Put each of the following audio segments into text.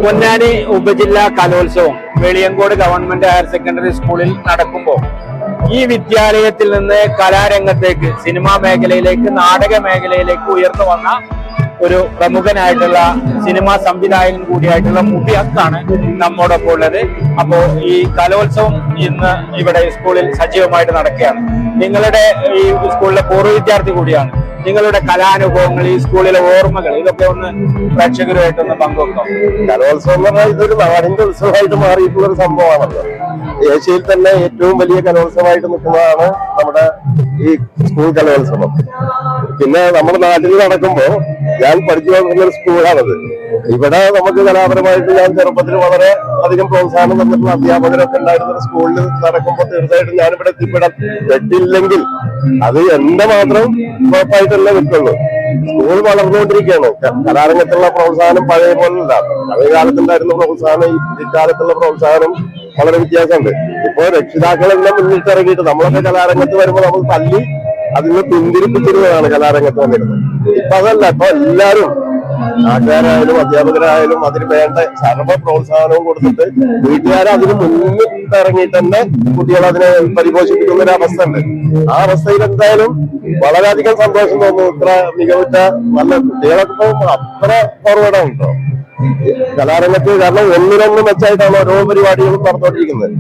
പൊന്നാനി ഉപജില്ലാ കലോത്സവം Veliyankode government higher secondary സ്കൂളിൽ നടക്കുമ്പോൾ ഈ വിദ്യാലയത്തിൽ നിന്ന് കലാരംഗത്തേക്ക്, സിനിമാ മേഖലയിലേക്ക്, നാടക മേഖലയിലേക്ക് ഉയർന്നു വന്ന ഒരു പ്രമുഖനായിട്ടുള്ള സിനിമാ സംവിധായകൻ കൂടിയായിട്ടുള്ള മുബിഹക്കാണ് നമ്മോടൊപ്പം ഉള്ളത്. അപ്പോ ഈ കലോത്സവം ഇന്ന് ഇവിടെ സ്കൂളിൽ സജീവമായിട്ട് നടക്കുകയാണ്. നിങ്ങളുടെ ഈ സ്കൂളിലെ പൂർവ്വ വിദ്യാർത്ഥി കൂടിയാണ്. നിങ്ങളുടെ കലാനുഭവങ്ങൾ, ഈ സ്കൂളിലെ ഓർമ്മകൾ, ഇതൊക്കെ ഒന്ന് പ്രേക്ഷകരുമായിട്ടൊന്ന് പങ്കുവെക്കാം. കലോത്സവം എന്ന് പറഞ്ഞാൽ ഇതൊരു നാടിന്റെ ഉത്സവമായിട്ട് മാറിയിട്ടുള്ള ഒരു സംഭവമാണല്ലോ. ഏഷ്യയിൽ തന്നെ ഏറ്റവും വലിയ കലോത്സവമായിട്ട് നിൽക്കുന്നതാണ് നമ്മുടെ ഈ സ്കൂൾ കലോത്സവം. പിന്നെ നമ്മുടെ നാട്ടിൽ നടക്കുമ്പോ ഞാൻ പഠിച്ചു വന്നിട്ടുള്ള ഒരു സ്കൂളാണത്. ഇവിടെ നമുക്ക് കലാപരമായിട്ട് ഞാൻ ചെറുപ്പത്തിൽ വളരെ അധികം പ്രോത്സാഹനം തന്നിട്ടുള്ള അധ്യാപകരൊക്കെ ഉണ്ടായിരുന്ന സ്കൂളിൽ നടക്കുമ്പോൾ തീർച്ചയായിട്ടും ഞാനിവിടെ എത്തിപ്പെടാൻ പറ്റില്ലെങ്കിൽ അത് എന്റെ മാത്രം ഉറപ്പായിട്ടല്ല നിൽക്കുള്ളൂ. സ്കൂൾ വളർന്നുകൊണ്ടിരിക്കുകയാണ്. കലാരംഗത്തുള്ള പ്രോത്സാഹനം പഴയ പോലല്ല. പഴയ കാലത്തുണ്ടായിരുന്ന പ്രോത്സാഹനം ഈ കാലത്തുള്ള പ്രോത്സാഹനം വളരെ വ്യത്യാസമുണ്ട്. ഇപ്പോ രക്ഷിതാക്കളെല്ലാം മുന്നിട്ടിറങ്ങിയിട്ട് നമ്മളൊക്കെ കലാരംഗത്ത് വരുമ്പോൾ നമ്മൾ തല്ലി അതിന് പിന്തിരിപ്പിച്ചിരുന്നതാണ് കലാരംഗത്ത് വന്നിരുന്നത്. ഇപ്പൊ അതല്ല. ഇപ്പൊ എല്ലാവരും നാട്ടുകാരായാലും അധ്യാപകരായാലും അതിന് വേണ്ട സർവ്വ പ്രോത്സാഹനവും കൊടുത്തിട്ട് വീട്ടുകാരെ അതിന് മുന്നിട്ട് ഇറങ്ങിയിട്ട് തന്നെ കുട്ടികൾ അതിനെ പരിപോഷിപ്പിക്കുന്ന ഒരു അവസ്ഥ ഉണ്ട്. ആ അവസ്ഥയിൽ എന്തായാലും വളരെയധികം സന്തോഷം തോന്നുന്നു. ഇത്ര മികവുറ്റ നല്ല കുട്ടികളൊക്കെ അത്ര ഫോർവേഡാണ് കേട്ടോ കലാരംഗത്ത്. കാരണം ഒന്നിനൊന്ന് മെച്ചായിട്ടാണ് ഓരോ പരിപാടികളും നടന്നുകൊണ്ടിരിക്കുന്നത്.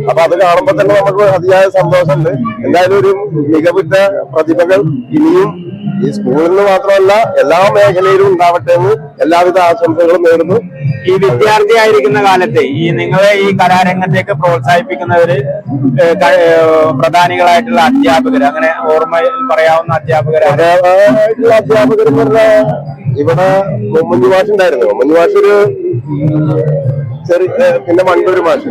അപ്പൊ അത് കാണുമ്പോൾ തന്നെ നമുക്ക് അതിയായ സന്തോഷമുണ്ട്. എന്തായാലും ഒരു മികവുറ്റ പ്രതിഭകൾ ഇനിയും ഈ സ്കൂളിൽ നിന്ന് മാത്രമല്ല എല്ലാ മേഖലയിലും ഉണ്ടാവട്ടെ എന്ന് എല്ലാവിധ ആശംസകളും നേരുന്നു. ഈ വിദ്യാർത്ഥിയായിരിക്കുന്ന കാലത്തെ ഈ നിങ്ങളെ ഈ കലാരംഗത്തേക്ക് പ്രോത്സാഹിപ്പിക്കുന്നവര് പ്രധാനികളായിട്ടുള്ള അധ്യാപകർ, അങ്ങനെ ഓർമ്മയിൽ പറയാവുന്ന അധ്യാപകരായിട്ടുള്ള അധ്യാപകർ എന്ന് പറഞ്ഞാൽ ഇവിടെ മുമ്മഞ്ഞു മാഷ് ഉണ്ടായിരുന്നു. മുമ്മഞ്ഞു മാഷ് ഒരു പിന്നെ മണ്ടൂര് മാഷ്.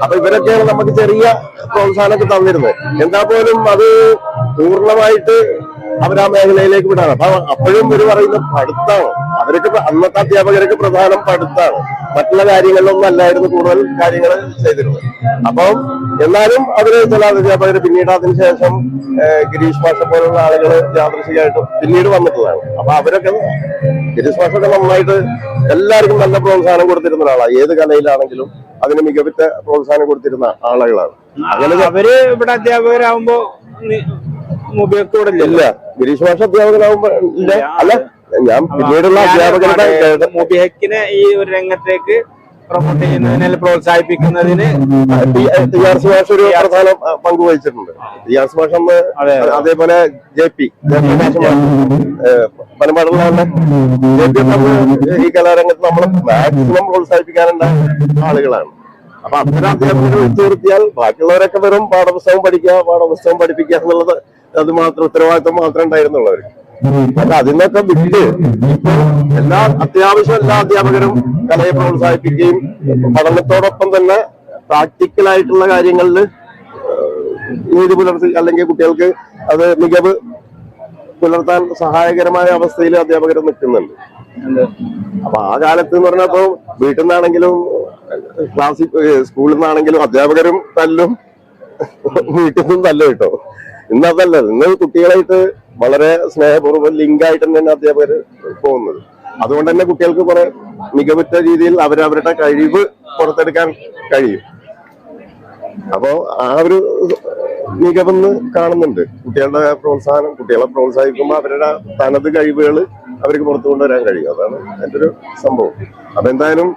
അപ്പൊ ഇവരൊക്കെയാണ് നമുക്ക് ചെറിയ പ്രോത്സാഹനമൊക്കെ തന്നിരുന്നത്. എന്താ പോലും അത് പൂർണ്ണമായിട്ട് അവരാ മേഖലയിലേക്ക് വിടാണ്. അപ്പൊ അപ്പോഴും ഇവര് പറയുന്ന പഠിത്താണ്. അവർക്ക് അന്നത്തെ അധ്യാപകർക്ക് പ്രധാനം പഠിത്താണ്. മറ്റുള്ള കാര്യങ്ങളിലൊന്നും അല്ലായിരുന്നു കൂടുതൽ കാര്യങ്ങൾ ചെയ്തിരുന്നത്. അപ്പം എന്നാലും അവര് ചില അധ്യാപകർ പിന്നീട് അതിനുശേഷം ഗിരീഷ് മാഷ പോലുള്ള ആളുകൾ യാദൃശികമായിട്ട് പിന്നീട് വന്നിട്ടുള്ളതാണ്. അപ്പൊ അവരൊക്കെ ഗിരീഷ് മാഷൊക്കെ നന്നായിട്ട് എല്ലാവർക്കും നല്ല പ്രോത്സാഹനം കൊടുത്തിരുന്ന ഒരാളാണ്. ഏത് കലയിലാണെങ്കിലും അതിന് മികവുറ്റ പ്രോത്സാഹനം കൊടുത്തിരുന്ന ആളുകളാണ്. അങ്ങനെ അവര് ഇവിടെ അധ്യാപകരാകുമ്പോ ഇല്ല, ഗിരീഷ് മാഷ അധ്യാപകനാകുമ്പോ ഇല്ല. അല്ല, ഞാൻ പിന്നീടുള്ള അധ്യാപകരുടെ മുബിഹക്കിനെ ഈ ഒരു രംഗത്തേക്ക് പ്രൊമോട്ട് ചെയ്യുന്നതിന്, പ്രോത്സാഹിപ്പിക്കുന്നതിന് ടിആർസി മാഷ ഒരു പ്രധാന പങ്ക് വഹിച്ചിട്ടുണ്ട്. ടിആർസി മാഷ അന്ന്, അതേപോലെ ജെ.പി. പനമ്പാടുള്ള ഈ കലാരംഗത്ത് നമ്മൾ മാക്സിമം പ്രോത്സാഹിപ്പിക്കാനുണ്ടായ ആളുകളാണ്. അപ്പൊ അത്തരം അധ്യാപകരെ വിളിച്ചു നിർത്തിയാൽ ബാക്കിയുള്ളവരൊക്കെ വെറും പാഠപുസ്തകം പഠിപ്പിക്കുക എന്നുള്ളത് അത് മാത്രം ഉത്തരവാദിത്വം മാത്രമേ ഉണ്ടായിരുന്നുള്ളവർക്ക്. അപ്പൊ അതിനൊക്കെ വിട്ട് അത്യാവശ്യം എല്ലാ അധ്യാപകരും കലയെ പ്രോത്സാഹിപ്പിക്കുകയും പഠനത്തോടൊപ്പം തന്നെ പ്രാക്ടിക്കലായിട്ടുള്ള കാര്യങ്ങളിൽ നീതി പുലർത്തി അല്ലെങ്കിൽ കുട്ടികൾക്ക് അത് മികവ് പുലർത്താൻ സഹായകരമായ അവസ്ഥയിൽ അധ്യാപകർ നിൽക്കുന്നുണ്ട്. അപ്പൊ ആ കാലത്ത് എന്ന് പറഞ്ഞപ്പോ വീട്ടിൽ നിന്നാണെങ്കിലും സ്കൂളിൽ നിന്നാണെങ്കിലും അധ്യാപകരും തല്ലും, വീട്ടിൽ നിന്നും തല്ലും കേട്ടോ. ഇന്നതല്ല, ഇന്ന് കുട്ടികളായിട്ട് വളരെ സ്നേഹപൂർവ്വം ലിങ്കായിട്ട് തന്നെയാണ് അധ്യാപകർ പോകുന്നത്. അതുകൊണ്ട് തന്നെ കുട്ടികൾക്ക് കുറെ മികവുറ്റ രീതിയിൽ അവരവരുടെ കഴിവ് പുറത്തെടുക്കാൻ കഴിയും. അപ്പോ ആ ഒരു മികവെന്ന് കാണുന്നുണ്ട്. കുട്ടികളെ പ്രോത്സാഹിക്കുമ്പോൾ അവരുടെ തനത് കഴിവുകൾ അവർക്ക് പുറത്തു കൊണ്ടുവരാൻ കഴിയും. അതാണ് എൻ്റെ ഒരു സംഭവം. അപ്പൊ എന്തായാലും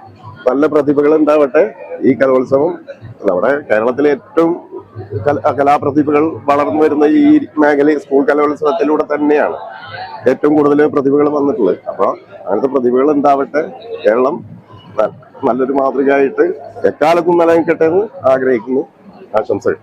നല്ല പ്രതിഭകൾ ഉണ്ടാവട്ടെ. ഈ കലോത്സവം നമ്മുടെ കേരളത്തിലെ ഏറ്റവും കലാപ്രതിഭകൾ വളർന്നു വരുന്ന ഈ മേഖല സ്കൂൾ കലോത്സവത്തിലൂടെ തന്നെയാണ് ഏറ്റവും കൂടുതൽ പ്രതിഭകൾ വന്നിട്ടുള്ളത്. അപ്പൊ അങ്ങനത്തെ പ്രതിഭകൾ ഉണ്ടാവട്ടെ. കേരളം നല്ലൊരു മാതൃകയായിട്ട് എക്കാലത്തും നിലനിൽക്കട്ടെ എന്ന് ആഗ്രഹിക്കുന്നു. ആശംസകൾ.